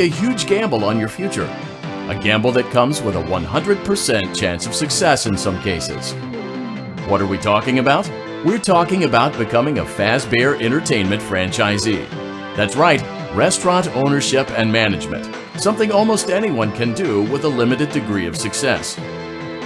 a huge gamble on your future. A gamble that comes with a 100% chance of success in some cases. What are we talking about? We're talking about becoming a Fazbear Entertainment franchisee. That's right, restaurant ownership and management. Something almost anyone can do with a limited degree of success.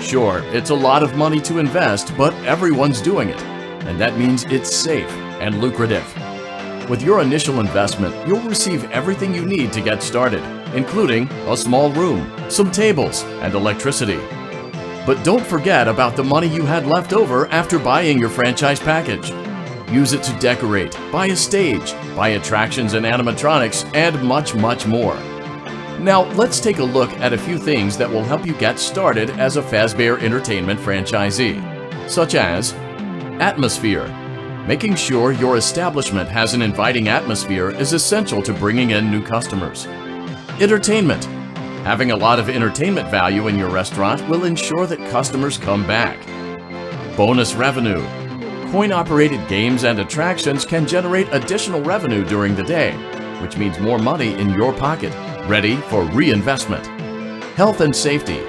Sure, it's a lot of money to invest, but everyone's doing it. And that means it's safe and lucrative. With your initial investment, you'll receive everything you need to get started, including a small room, some tables, and electricity. But don't forget about the money you had left over after buying your franchise package. Use it to decorate, buy a stage, buy attractions and animatronics, and much, much more. Now, let's take a look at a few things that will help you get started as a Fazbear Entertainment franchisee, such as atmosphere. Making sure your establishment has an inviting atmosphere is essential to bringing in new customers. Entertainment. Having a lot of entertainment value in your restaurant will ensure that customers come back. Bonus revenue. Coin-operated games and attractions can generate additional revenue during the day, which means more money in your pocket, ready for reinvestment. Health and safety.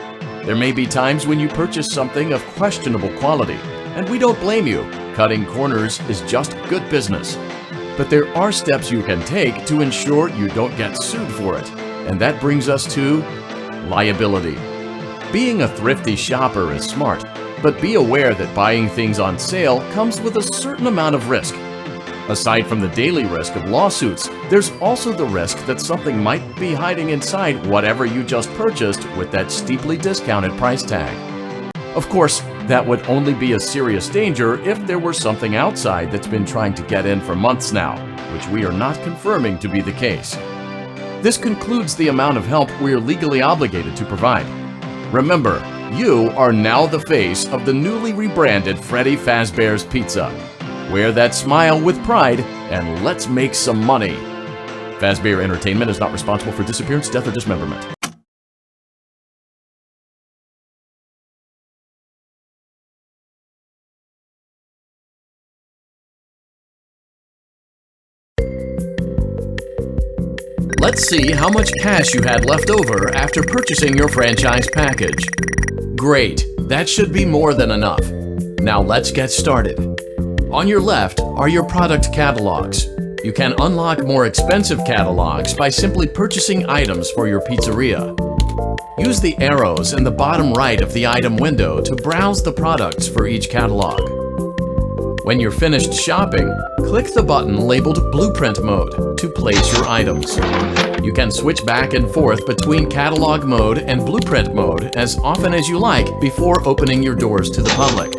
There may be times when you purchase something of questionable quality, and we don't blame you. Cutting corners is just good business. But there are steps you can take to ensure you don't get sued for it. And that brings us to liability. Being a thrifty shopper is smart, but be aware that buying things on sale comes with a certain amount of risk. Aside from the daily risk of lawsuits, there's also the risk that something might be hiding inside whatever you just purchased with that steeply discounted price tag. Of course, that would only be a serious danger if there were something outside that's been trying to get in for months now, which we are not confirming to be the case. This concludes the amount of help we are legally obligated to provide. Remember, you are now the face of the newly rebranded Freddy Fazbear's Pizza. Wear that smile with pride and let's make some money. Fazbear Entertainment is not responsible for disappearance, death, or dismemberment. Let's see how much cash you had left over after purchasing your franchise package. Great, that should be more than enough. Now let's get started. On your left are your product catalogs. You can unlock more expensive catalogs by simply purchasing items for your pizzeria. Use the arrows in the bottom right of the item window to browse the products for each catalog. When you're finished shopping, click the button labeled Blueprint Mode to place your items. You can switch back and forth between Catalog Mode and Blueprint Mode as often as you like before opening your doors to the public.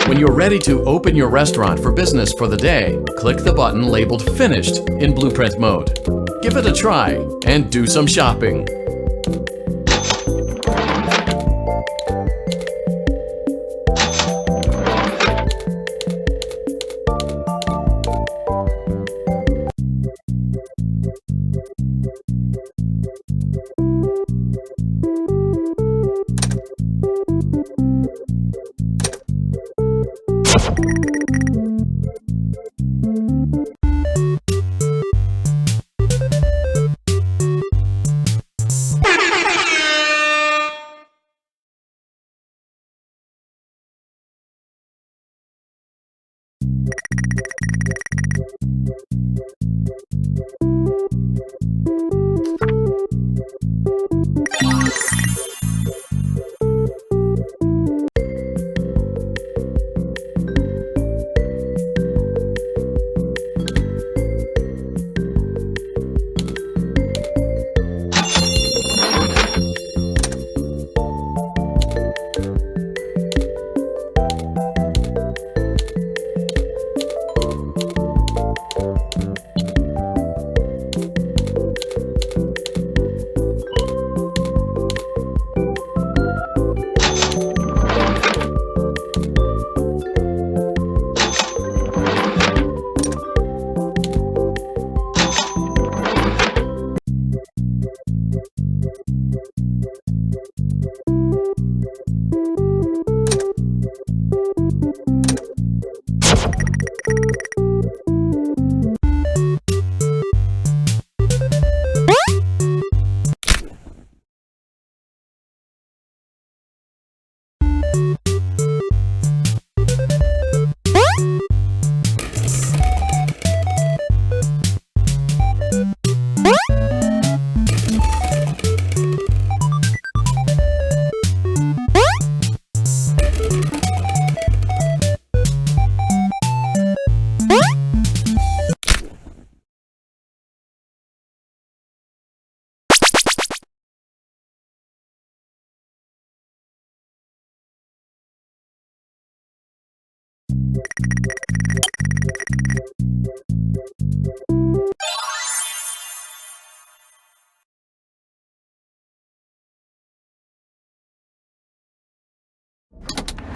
When you're ready to open your restaurant for business for the day, click the button labeled Finished in Blueprint Mode. Give it a try and do some shopping.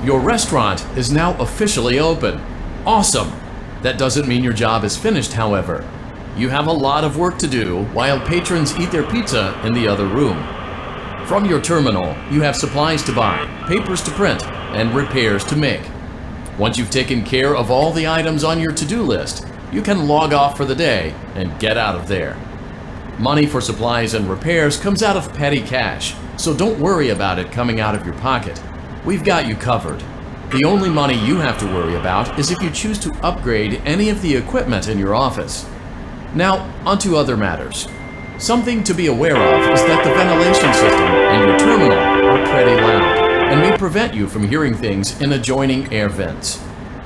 Your restaurant is now officially open. Awesome! That doesn't mean your job is finished, however. You have a lot of work to do while patrons eat their pizza in the other room. From your terminal, you have supplies to buy, papers to print, and repairs to make. Once you've taken care of all the items on your to-do list, you can log off for the day and get out of there. Money for supplies and repairs comes out of petty cash, so don't worry about it coming out of your pocket. We've got you covered. The only money you have to worry about is if you choose to upgrade any of the equipment in your office. Now, onto other matters. Something to be aware of is that the ventilation system and your terminal are pretty loud and may prevent you from hearing things in adjoining air vents.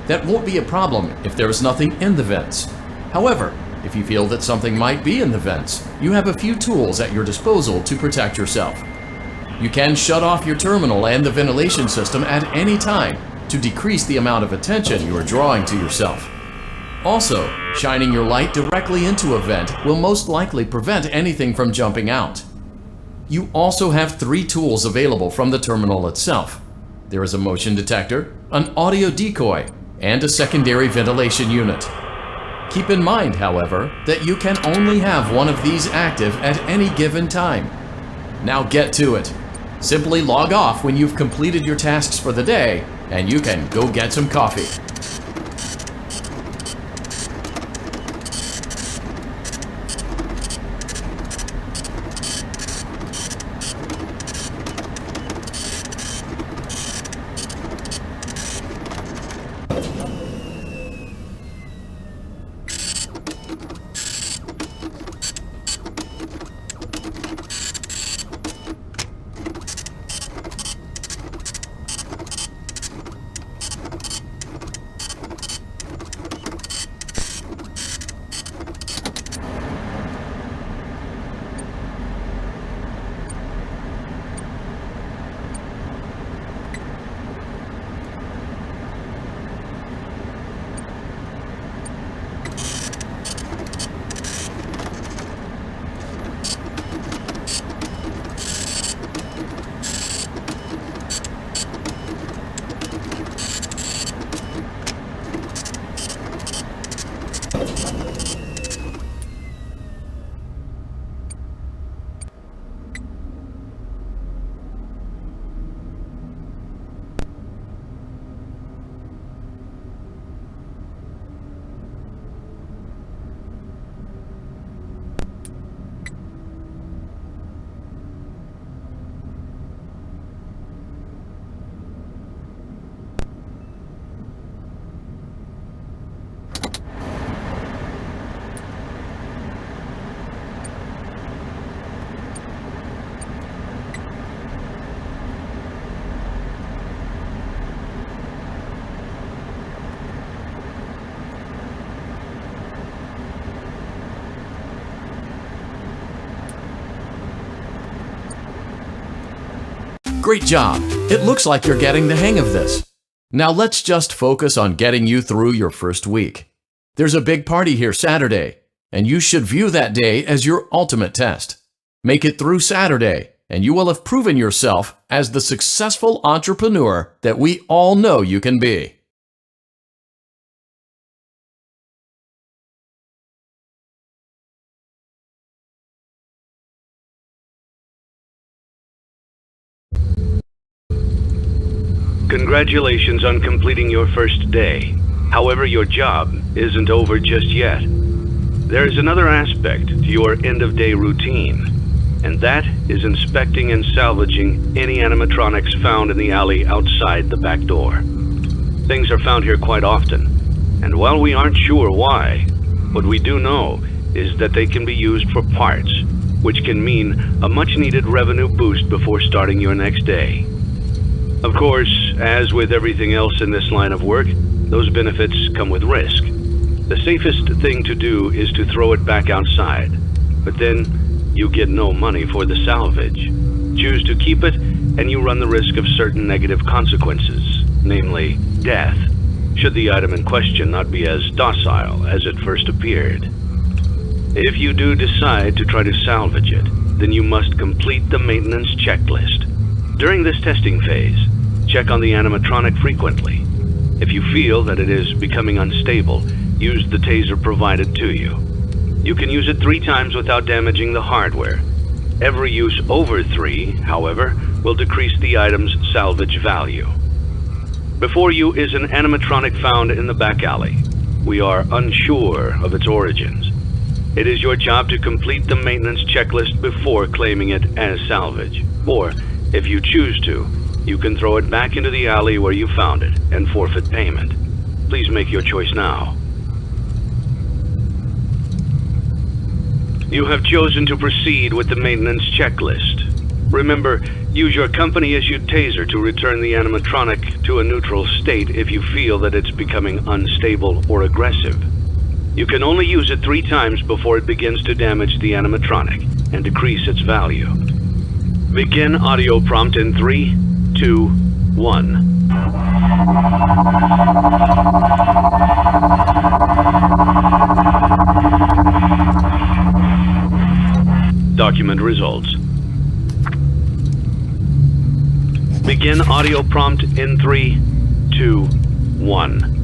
That won't be a problem if there is nothing in the vents. However, if you feel that something might be in the vents, you have a few tools at your disposal to protect yourself. You can shut off your terminal and the ventilation system at any time to decrease the amount of attention you are drawing to yourself. Also, shining your light directly into a vent will most likely prevent anything from jumping out. You also have 3 tools available from the terminal itself. There is a motion detector, an audio decoy, and a secondary ventilation unit. Keep in mind, however, that you can only have one of these active at any given time. Now get to it. Simply log off when you've completed your tasks for the day, and you can go get some coffee. Great job! It looks like you're getting the hang of this. Now let's just focus on getting you through your first week. There's a big party here Saturday, and you should view that day as your ultimate test. Make it through Saturday, and you will have proven yourself as the successful entrepreneur that we all know you can be. Congratulations on completing your first day. However, your job isn't over just yet. There is another aspect to your end-of-day routine, and that is inspecting and salvaging any animatronics found in the alley outside the back door. Things are found here quite often, and while we aren't sure why, what we do know is that they can be used for parts, which can mean a much-needed revenue boost before starting your next day. Of course, as with everything else in this line of work, those benefits come with risk. The safest thing to do is to throw it back outside, but then you get no money for the salvage. Choose to keep it, and you run the risk of certain negative consequences, namely death. should the item in question not be as docile as it first appeared. If you do decide to try to salvage it, then you must complete the maintenance checklist. During this testing phase, check on the animatronic frequently. If you feel that it is becoming unstable, use the taser provided to you. You can use it 3 times without damaging the hardware. Every use over 3, however, will decrease the item's salvage value. Before you is an animatronic found in the back alley. We are unsure of its origins. It is your job to complete the maintenance checklist before claiming it as salvage. Or, if you choose to, you can throw it back into the alley where you found it and forfeit payment. Please make your choice now. You have chosen to proceed with the maintenance checklist. Remember, use your company-issued taser to return the animatronic to a neutral state if you feel that it's becoming unstable or aggressive. You can only use it 3 times before it begins to damage the animatronic and decrease its value. Begin audio prompt in 3, 2, 1. Document results. Begin audio prompt in 3, 2, 1.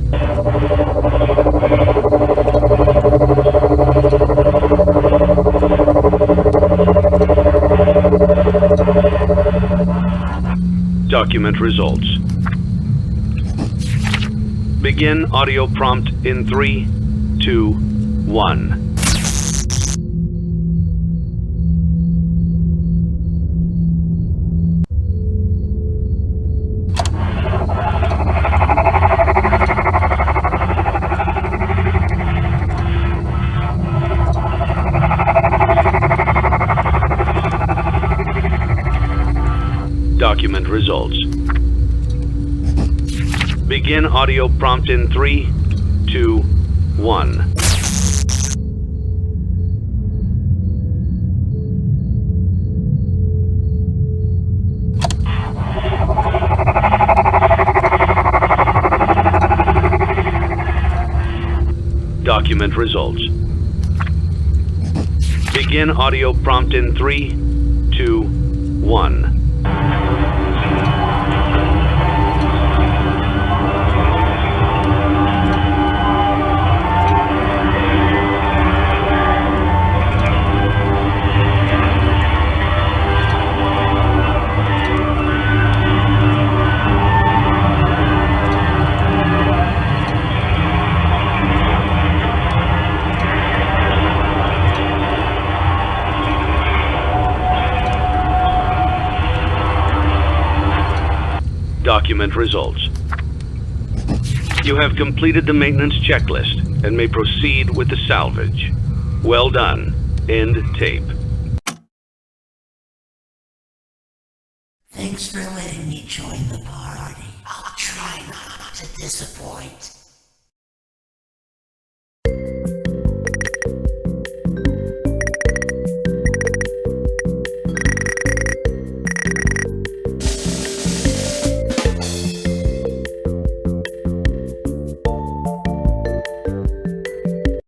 Document results. Begin audio prompt in 3, 2, 1. Document results. Begin audio prompt in 3, 2, 1. Document results. Begin audio prompt in 3, 2, 1. Document results. You have completed the maintenance checklist and may proceed with the salvage. Well done. End tape. Thanks for letting me join the party. I'll try not to disappoint.